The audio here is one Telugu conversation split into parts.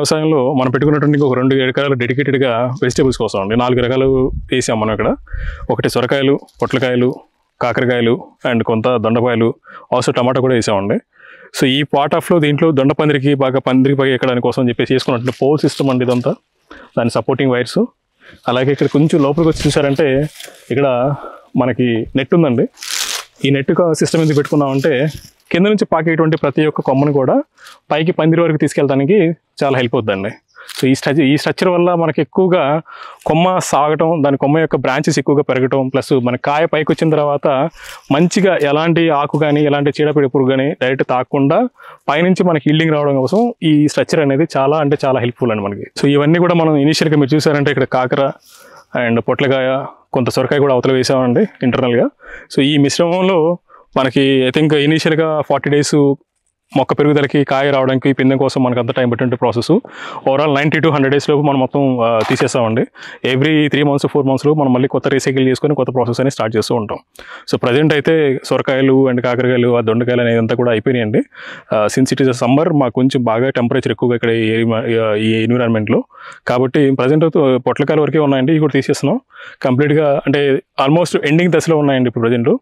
వ్యవసాయంలో మనం పెట్టుకున్నటువంటి ఒక 2 ఎకరాలు డెడికేటెడ్గా వెజిటేబుల్స్ కోసం అండి. 4 రకాలు వేసాం మనం ఇక్కడ. ఒకటి సొరకాయలు, పొట్లకాయలు, కాకరకాయలు అండ్ కొంత దొండపాయలు, ఆల్సో టమాటా కూడా వేసామండి. సో ఈ పార్ట్ ఆఫ్లో దీంట్లో దొండ పందిరికి బాగా ఎక్కడానికి కోసం చెప్పేసి చేసుకున్నటువంటి పోల్ సిస్టమ్ అండి ఇదంతా, దాని సపోర్టింగ్ వైర్స్. అలాగే ఇక్కడ కొంచెం లోపలికి వచ్చి చూసారంటే ఇక్కడ మనకి నెట్ ఉందండి. ఈ నెట్ సిస్టమ్ ఎందుకు పెట్టుకున్నామంటే కింద నుంచి పాకేటువంటి ప్రతి ఒక్క కొమ్మను కూడా పైకి పందిరి వరకు తీసుకెళ్ళడానికి చాలా హెల్ప్ అవుతుందండి. సో ఈ స్ట్రక్చర్ వల్ల మనకి ఎక్కువగా కొమ్మ సాగటం, దాని కొమ్మ యొక్క బ్రాంచెస్ ఎక్కువగా పెరగటం, ప్లస్ మన కాయ పైకి వచ్చిన తర్వాత మంచిగా ఎలాంటి ఆకు కానీ ఎలాంటి చీడపీడ పురుగు కానీ డైరెక్ట్ తాకుండా పైనుంచి మనకి హీల్డింగ్ రావడం కోసం ఈ స్ట్రక్చర్ అనేది చాలా హెల్ప్ఫుల్ అండి మనకి. సో ఇవన్నీ కూడా మనం ఇనీషియల్గా మీరు చూసారంటే ఇక్కడ కాకర అండ్ పొట్లకాయ, కొంత సొరకాయ కూడా అవతల వేసామండి ఇంటర్నల్గా. సో ఈ మిశ్రమంలో మనకి ఐ థింక్ ఇనీషియల్గా 40 days మొక్క పెరుగుదలకి కాయ రావడానికి పిందెం కోసం మనకు అంత టైం పెట్టిన ప్రాసెస్. ఓవరాల్ 90 to 100 days లోపు మనం మొత్తం తీసేస్తామండి. ఎవ్రీ 3 months 4 months లో మనం మళ్ళీ కొత్త రీసైకిల్ చేసుకొని కొత్త ప్రాసెస్ అనేది స్టార్ట్ చేస్తూ ఉంటాం. సో ప్రజెంట్ అయితే సొరకాయలు అండ్ కాకరకాయలు, ఆ దొండకాయలు అనేది అంతా కూడా అయిపోయినాయండి. సిన్స్ ఇట్ ఈస్ సమ్మర్, మాకు కొంచెం బాగా టెంపరేచర్ ఎక్కువగా ఇక్కడ ఈ ఎన్విరాన్మెంట్లో, కాబట్టి ప్రజెంట్ పొట్లకాయల వరకే ఉన్నాయండి. ఇవి కూడా తీసేస్తున్నాం కంప్లీట్గా. అంటే ఆల్మోస్ట్ ఎండింగ్ దశలో ఉన్నాయండి ఇప్పుడు ప్రజెంట్.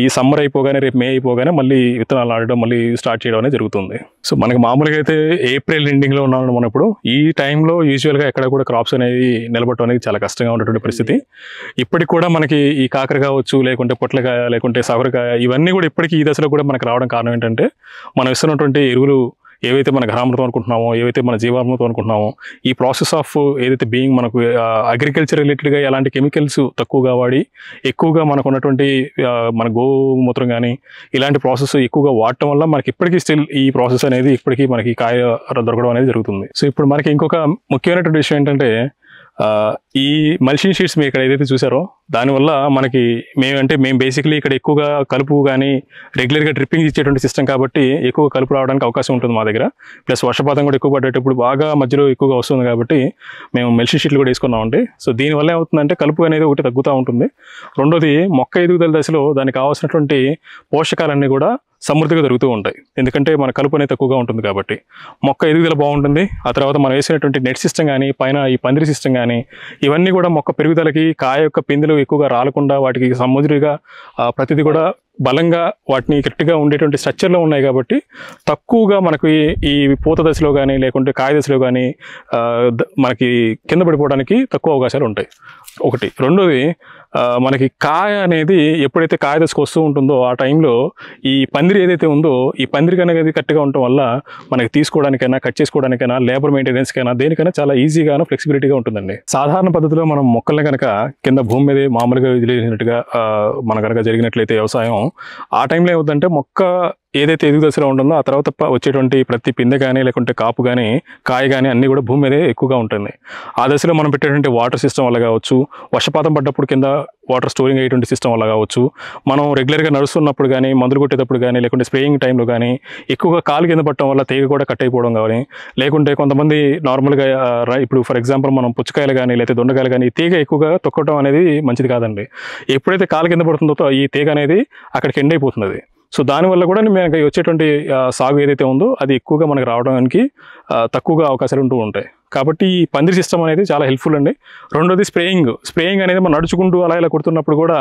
ఈ సమ్మర్ అయిపోగానే, రేపు మే అయిపోగానే మళ్ళీ విత్తనాలు నాటడం, మళ్ళీ స్టార్ట్ చేయడం అనేది జరుగుతుంది. సో మనకి మామూలుగా అయితే ఏప్రిల్ ఎండింగ్లో ఉన్నాం మనం ఇప్పుడు. ఈ టైంలో యూజువల్గా ఎక్కడ కూడా క్రాప్స్ అనేవి నిలబడటం అనేది చాలా కష్టంగా ఉన్నటువంటి పరిస్థితి. ఇప్పటికి కూడా మనకి ఈ కాకర కావచ్చు, లేకుంటే పొట్లకాయ, లేకుంటే సగరకాయ, ఇవన్నీ కూడా ఇప్పటికీ ఈ దశలో కూడా మనకు రావడం కారణం ఏంటంటే మనం ఇస్తున్నటువంటి ఎరువులు ఏవైతే మన ఘనామృతం అనుకుంటున్నామో, ఏవైతే మన జీవామృతం అనుకుంటున్నామో, ఈ ప్రాసెస్ ఆఫ్ ఏదైతే బీయింగ్ మనకు అగ్రికల్చర్ రిలేటెడ్గా ఎలాంటి కెమికల్స్ తక్కువగా వాడి ఎక్కువగా మనకు ఉన్నటువంటి మన గోమూత్రం కానీ ఇలాంటి ప్రాసెస్ ఎక్కువగా వాడటం వల్ల మనకి ఇప్పటికీ స్టిల్ ఈ ప్రాసెస్ అనేది ఇప్పటికీ మనకి కాయ దొరకడం అనేది జరుగుతుంది. సో ఇప్పుడు మనకి ఇంకొక ముఖ్యమైనటువంటి విషయం ఏంటంటే ఈ మల్చింగ్ షీట్స్ మీరు ఇక్కడ ఏదైతే చూసారో దానివల్ల మనకి మేము బేసిక్లీ ఇక్కడ ఎక్కువగా కలుపు కానీ రెగ్యులర్గా డ్రిప్పింగ్ ఇచ్చేటువంటి సిస్టమ్ కాబట్టి ఎక్కువ కలుపు రావడానికి అవకాశం ఉంటుంది మా దగ్గర. ప్లస్ వర్షపాతం కూడా ఎక్కువ పడేటప్పుడు బాగా మధ్యలో ఎక్కువగా వస్తుంది కాబట్టి మేము మల్చింగ్ షీట్లు కూడా వేసుకున్నామండి. సో దీనివల్ల ఏమవుతుందంటే కలుపు అనేది ఒకటి తగ్గుతూ ఉంటుంది. రెండోది మొక్క ఎదుగుదల దశలో దానికి కావాల్సినటువంటి పోషకాలన్నీ కూడా సమృద్ధిగా దొరుకుతూ ఉంటాయి. ఎందుకంటే మన కలుపు అనేది తక్కువగా ఉంటుంది కాబట్టి మొక్క ఎదుగుదల బాగుంటుంది. ఆ తర్వాత మనం వేసినటువంటి నెట్ సిస్టమ్ కానీ, పైన ఈ పందిరి సిస్టమ్ కానీ, ఇవన్నీ కూడా మొక్క పెరుగుదలకి, కాయ యొక్క పిందెలు ఎక్కువగా రాలకుండా వాటికి సమృద్ధిగా ప్రతిదీ కూడా బలంగా వాటిని కరెక్ట్గా ఉండేటువంటి స్ట్రక్చర్లో ఉన్నాయి కాబట్టి తక్కువగా మనకి ఈ పూత దశలో కానీ లేకుంటే కాయ దశలో కానీ మనకి కింద పడిపోవడానికి తక్కువ అవకాశాలు ఉంటాయి ఒకటి. రెండోది మనకి కాయ అనేది ఎప్పుడైతే కాయ దశకు వస్తూ ఉంటుందో ఆ టైంలో ఈ పందిరి ఏదైతే ఉందో ఈ పందిరి అనేది కరెక్ట్గా ఉండటం వల్ల మనకి తీసుకోవడానికైనా, కట్ చేసుకోవడానికైనా, లేబర్ మెయింటెనెన్స్కైనా, దేనికైనా చాలా ఈజీగాను ఫ్లెక్సిబిలిటీగా ఉంటుందండి. సాధారణ పద్ధతిలో మనం మొక్కల్ని కనుక కింద భూమి మీద మామూలుగా వదిలేసినట్టుగా మన కనుక జరిగినట్లయితే వ్యవసాయం, ఆ టైంలో ఏమవుతుందంటే మొక్క ఏదైతే ఎదుగు దశలో ఉంటుందో ఆ తర్వాత వచ్చేటువంటి ప్రతి పిందె కానీ లేకుంటే కాపు కానీ కాయ కానీ అన్నీ కూడా భూమి మీదే ఎక్కువగా ఉంటుంది. ఆ దశలో మనం పెట్టేటువంటి వాటర్ సిస్టమ్ వల్ల కావచ్చు, వర్షపాతం పడ్డప్పుడు కింద వాటర్ స్టోరింగ్ అయ్యేటువంటి సిస్టమ్ వల్ల కావచ్చు, మనం రెగ్యులర్గా నడుస్తున్నప్పుడు కానీ, మందులు కొట్టేటప్పుడు కానీ, లేకుంటే స్ప్రేయింగ్ టైంలో కానీ ఎక్కువగా కాలు కింద పట్టడం వల్ల తీగ కూడా కట్ అయిపోవడం కానీ, లేకుంటే కొంతమంది నార్మల్గా ఇప్పుడు ఫర్ ఎగ్జాంపుల్ మనం పుచ్చకాయలు కానీ లేకపోతే దొండకాయలు కానీ తీగ ఎక్కువగా తొక్కడం అనేది మంచిది కాదండి. ఎప్పుడైతే కాలు కింద పడుతుందో ఈ తీగ అనేది అక్కడికి ఎండ్ అయిపోతుంది. సో దానివల్ల కూడా మనకి వచ్చేటువంటి సాగు ఏదైతే ఉందో అది ఎక్కువగా మనకు రావడానికి తక్కువగా అవకాశాలు ఉంటూ ఉంటాయి. కాబట్టి ఈ పందిరి సిస్టమ్ అనేది చాలా హెల్ప్ఫుల్ అండి. రెండోది స్ప్రేయింగ్ అనేది మనం నడుచుకుంటూ అలా ఇలా కొడుతున్నప్పుడు కూడా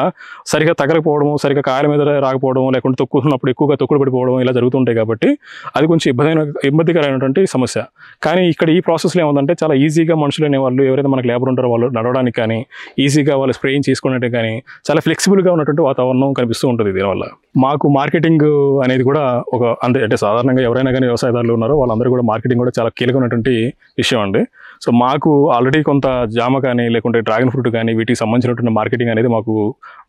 సరిగా తగలకపోవడము, సరిగా కాయల మీద రాకపోవడం, లేకుంటే తొక్కుతున్నప్పుడు ఎక్కువగా తొక్కుడు పడిపోవడం ఇలా జరుగుతుంటాయి. కాబట్టి అది కొంచెం ఇబ్బందికరమైనటువంటి సమస్య. కానీ ఇక్కడ ఈ ప్రాసెస్లో ఏముందంటే చాలా ఈజీగా మనుషులు అనేవాళ్ళు ఎవరైతే మనకు లేబర్ ఉంటారో వాళ్ళు నడవడానికి కానీ, ఈజీగా వాళ్ళు స్ప్రేయింగ్ చేసుకునేట్టు కానీ చాలా ఫ్లెక్సిబుల్గా ఉన్నటువంటి వాతావరణం కనిపిస్తూ ఉంటుంది దీనివల్ల. మాకు మార్కెటింగ్ అనేది కూడా అంటే సాధారణంగా ఎవరైనా కానీ వ్యవసాయదారులు ఉన్నారో వాళ్ళందరూ కూడా మార్కెటింగ్ కూడా చాలా కీలకమైనటువంటి విషయం అండి. సో మాకు ఆల్రెడీ కొంత జామ కానీ లేకుంటే డ్రాగన్ ఫ్రూట్ కానీ వీటికి సంబంధించినటువంటి మార్కెటింగ్ అనేది మాకు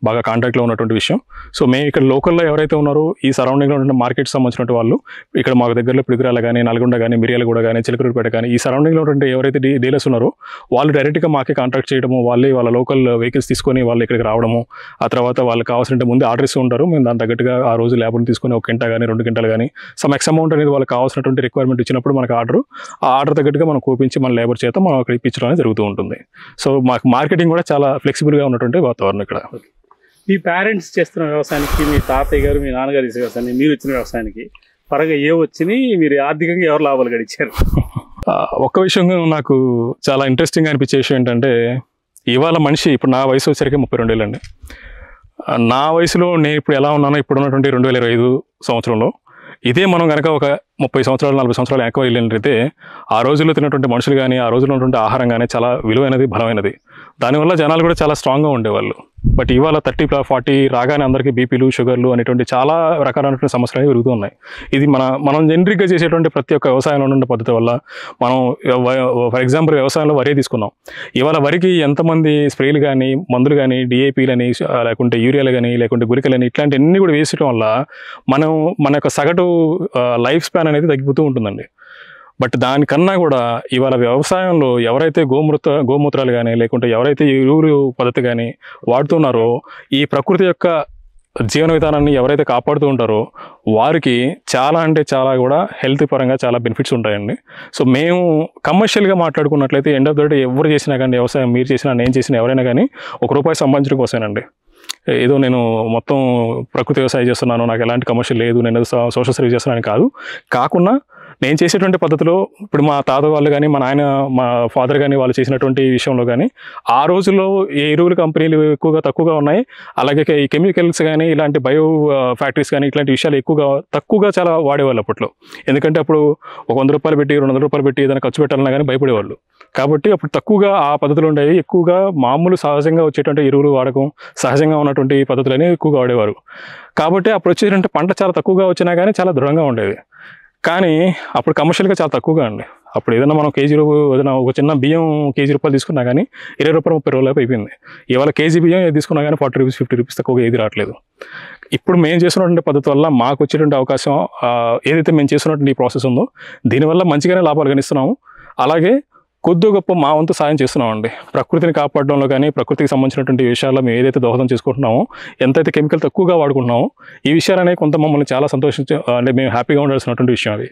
బాగా కాంటాక్ట్లో ఉన్నటువంటి విషయం. సో మేము ఇక్కడ లోకల్లో ఎవరైతే ఉన్నారో ఈ సరౌండింగ్లో ఉన్న మార్కెట్కి సంబంధించినటువంటి వాళ్ళు ఇక్కడ మాకు దగ్గరలో పిడుగురాల కానీ, నల్గొండ కానీ, మిర్యాలగూడ కానీ, చిలకలూరుపేట కానీ ఈ సరౌండింగ్లో ఉన్నటువంటి ఎవరైతే డీలర్స్ ఉన్నారో వాళ్ళు డైరెక్ట్గా మాకే కాంటాక్ట్ చేయడము, వాళ్ళ లోకల్ వెహికల్స్ తీసుకొని వాళ్ళు ఇక్కడికి రావడము, ఆ తర్వాత వాళ్ళకి కావాల్సిన ముందు ఆర్డర్ ఇస్తూ ఉంటారు. మేము దాని తగ్గట్టుగా ఆ రోజు లేబర్ని తీసుకొని 1 గంట కానీ 2 గంటలు కానీ సమ్ ఎక్స్ అమౌంట్ అనేది వాళ్ళకి కావాల్సినటువంటి రిక్వైర్మెంట్ ఇచ్చినప్పుడు మనకు ఆ ఆర్డర్ తగ్గట్టుగా మనం కోపించి మన లేబర్ చేత మనం అక్కడ ఇప్పించడం అనేది జరుగుతూ ఉంటుంది. సో మాకు మార్కెటింగ్ కూడా చాలా ఫ్లెక్సిబుల్గా ఉన్నటువంటి వాతావరణం ఇక్కడ. మీ పేరెంట్స్ చేస్తున్న వ్యవసాయానికి, మీ తాతయ్య గారు, మీ నాన్నగారు చేసే వ్యవసాయానికి, మీరు ఇచ్చిన వ్యవసాయానికి పరంగా వచ్చినాయి, మీరు ఆర్థికంగా ఎవరు లాభాలు గడిచారు? ఒక్క విషయం నాకు చాలా ఇంట్రెస్టింగ్ అనిపించే విషయం ఏంటంటే, ఇవాళ మనిషి ఇప్పుడు నా వయసు వచ్చరికి 32 ఏళ్ళండి. నా వయసులో నేను ఇప్పుడు ఎలా ఉన్నానో ఇప్పుడు ఉన్నటువంటి 2025 సంవత్సరంలో ఇదే మనం కనుక ఒక 30 సంవత్సరాలు 40 సంవత్సరాలు ఎక్కువ వెళ్ళినట్లయితే ఆ రోజుల్లో తిన్నటువంటి మనుషులు కానీ ఆ రోజుల్లో ఉన్నటువంటి ఆహారం కానీ చాలా విలువైనది, బలమైనది. దానివల్ల జనాలు కూడా చాలా స్ట్రాంగ్గా ఉండేవాళ్ళు. బట్ ఇవాళ 30-40 రాగానే అందరికీ బీపీలు, షుగర్లు అనేటువంటి చాలా రకాలైనటువంటి సమస్యలు అనేవి పెరుగుతూ ఉన్నాయి. ఇది మనం జనరిక్గా చేసేటువంటి ప్రతి ఒక్క వ్యవసాయంలో ఉన్న పద్ధతి వల్ల మనం ఫర్ ఎగ్జాంపుల్ వ్యవసాయంలో వరి తీసుకున్నాం. ఇవాళ వరికి ఎంతమంది స్ప్రేలు కానీ మందులు కానీ డిఏపీలని లేకుంటే యూరియాలు కానీ లేకుంటే గుళికలని ఇట్లాంటివన్నీ కూడా వేసడం వల్ల మన యొక్క సగటు లైఫ్ స్పాన్ అనేది తగ్గిపోతూ ఉంటుందండి. బట్ దానికన్నా కూడా ఇవాళ వ్యవసాయంలో ఎవరైతే గోమూత్రాలు కానీ లేకుంటే ఎవరైతే ఎరువులు పద్ధతి కానీ వాడుతున్నారో ఈ ప్రకృతి యొక్క జీవన విధానాన్ని ఎవరైతే కాపాడుతూ ఉంటారో వారికి చాలా అంటే చాలా కూడా హెల్త్ పరంగా చాలా బెనిఫిట్స్ ఉంటాయండి. సో మేము కమర్షియల్గా మాట్లాడుకున్నట్లయితే ఎండ్ ఆఫ్ ద డే ఎవరు చేసినా కానీ వ్యవసాయం మీరు చేసినా నేను చేసినా ఎవరైనా కానీ ₹1 సంపాదించడం కోసమేనండి. ఏదో నేను మొత్తం ప్రకృతి వ్యవసాయం చేస్తున్నాను, నాకు ఎలాంటి కమర్షియల్ లేదు, నేను సోషల్ సర్వీస్ చేస్తున్నాను కాదు. కాకుండా నేను చేసేటువంటి పద్ధతిలో ఇప్పుడు మా తాత వాళ్ళు కానీ మా ఫాదర్ కానీ వాళ్ళు చేసినటువంటి విషయంలో కానీ ఆ రోజుల్లో ఏ ఎరువుల కంపెనీలు తక్కువగా ఉన్నాయి. అలాగే ఈ కెమికల్స్ కానీ ఇలాంటి బయో ఫ్యాక్టరీస్ కానీ ఇట్లాంటి విషయాలు తక్కువగా చాలా వాడేవాళ్ళు అప్పట్లో. ఎందుకంటే అప్పుడు ఒక ₹100 పెట్టి ₹200 పెట్టి ఏదైనా ఖర్చు పెట్టాలన్నా కానీ భయపడేవాళ్ళు. కాబట్టి అప్పుడు తక్కువగా ఆ పద్ధతులు ఉండేవి. ఎక్కువగా మామూలు సహజంగా వచ్చేటువంటి ఎరువులు వాడకం, సహజంగా ఉన్నటువంటి పద్ధతులని ఎక్కువగా వాడేవారు. కాబట్టి అప్పుడు వచ్చేటువంటి పంట చాలా తక్కువగా వచ్చినా కానీ చాలా దృఢంగా ఉండేది. కానీ అప్పుడు కమర్షియల్గా చాలా తక్కువగా అండి. అప్పుడు ఏదైనా మనం ఏదైనా ఒక చిన్న బియ్యం ₹1 తీసుకున్నా కానీ ₹20 ₹30 అయిపోయింది. ఇవాళ కేజీ బియ్యం తీసుకున్నా కానీ ₹40 ₹50 తక్కువగా ఏది రావట్లేదు. ఇప్పుడు మేము చేస్తున్నటువంటి పద్ధతి వల్ల మాకు వచ్చేటువంటి అవకాశం ఏదైతే మేము చేస్తున్నటువంటి ఈ ప్రాసెస్ ఉందో దీనివల్ల మంచిగానే లాభాలు గణిస్తున్నాము. అలాగే కొద్ది గొప్ప మా వంతు సాయం చేస్తున్నామండి. ప్రకృతిని కాపాడడంలో కానీ ప్రకృతికి సంబంధించినటువంటి విషయాల్లో మేము ఏదైతే దోహదం చేసుకుంటున్నామో, ఎంతైతే కెమికల్ తక్కువగా వాడుకుంటున్నామో ఈ విషయాలనే కొంత మమ్మల్ని చాలా అంటే మేము హ్యాపీగా ఉండాల్సినటువంటి విషయం అది.